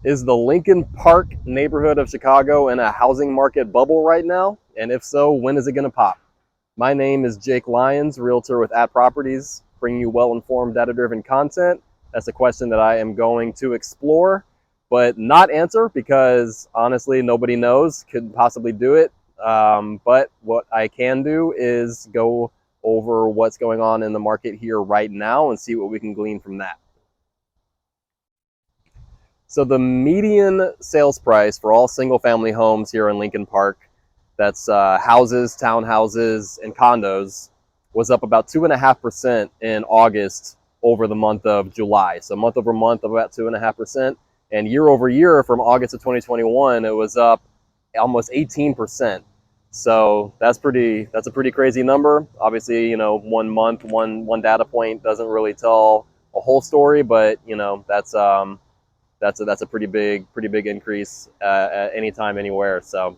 Is the Lincoln Park neighborhood of Chicago in a housing market bubble right now? And if so, when is it going to pop? My name is Jake Lyons, realtor with At Properties, bringing you well-informed, data-driven content. That's a question that I am going to explore, but not answer because honestly, nobody knows, could possibly do it. But what I can do is go over what's going on in the market here right now and see what we can glean from that. So the median sales price for all single-family homes here in Lincoln Park, that's houses, townhouses, and condos, was up about 2.5% in August over the month of July. So month over month of about 2.5%, and year over year from August of 2021, it was up almost 18%. So that's a pretty crazy number. Obviously, you know, 1 month, one data point doesn't really tell a whole story, but you know that's a pretty big increase at any time, anywhere. So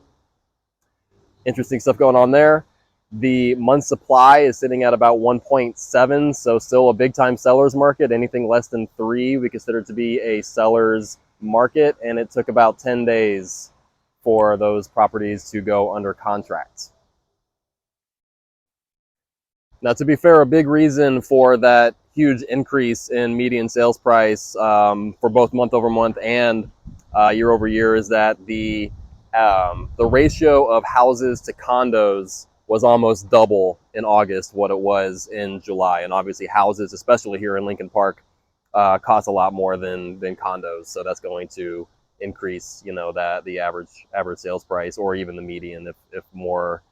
interesting stuff going on there. The month supply is sitting at about 1.7, so still a big time seller's market. Anything less than 3 we consider to be a seller's market, and it took about 10 days for those properties to go under contract. Now, to be fair, a big reason for that huge increase in median sales price for both month over month and year over year is that the ratio of houses to condos was almost double in August what it was in July. And obviously, houses, especially here in Lincoln Park, cost a lot more than condos. So that's going to increase, you know, that the average sales price, or even the median, if more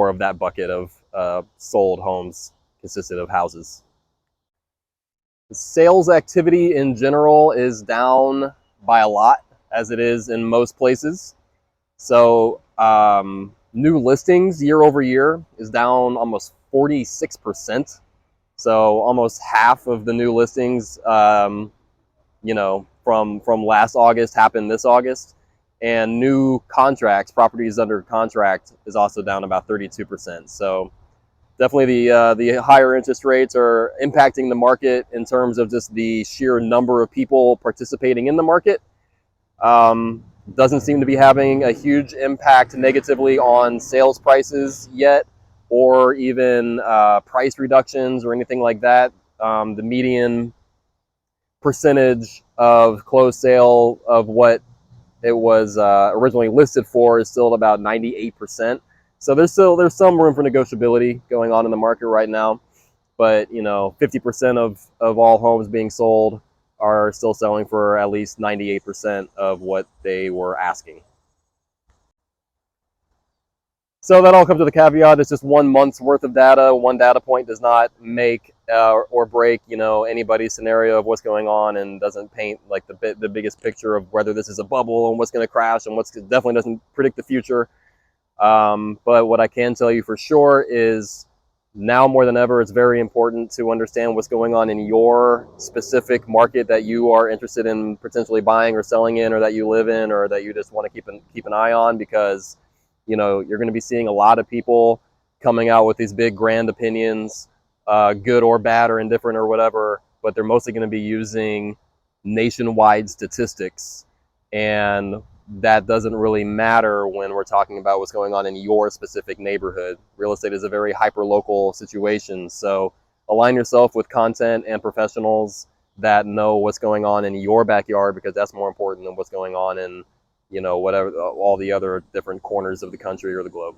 of that bucket of sold homes consisted of houses. Sales activity in general is down by a lot, as it is in most places. So new listings year over year is down almost 46%. So almost half of the new listings, you know, from last August happened this August. And new contracts, properties under contract, is also down about 32%. So definitely the higher interest rates are impacting the market in terms of just the sheer number of people participating in the market. Doesn't seem to be having a huge impact negatively on sales prices yet, or even price reductions or anything like that. The median percentage of closed sale of what it was originally listed for is still at about 98%. So there's some room for negotiability going on in the market right now. But you know, 50% of all homes being sold are still selling for at least 98% of what they were asking. So that all comes with a caveat. It's just 1 month's worth of data. One data point does not make or break, you know, anybody's scenario of what's going on, and doesn't paint like the biggest picture of whether this is a bubble and what's going to crash, and what's definitely doesn't predict the future. But what I can tell you for sure is now more than ever, it's very important to understand what's going on in your specific market that you are interested in potentially buying or selling in, or that you live in, or that you just want to keep an eye on, because you know you're going to be seeing a lot of people coming out with these big grand opinions, good or bad or indifferent or whatever, but they're mostly going to be using nationwide statistics, and that doesn't really matter when we're talking about what's going on in your specific neighborhood. Real estate is a very hyper-local situation, so align yourself with content and professionals that know what's going on in your backyard, because that's more important than what's going on in, you know, whatever all the other different corners of the country or the globe.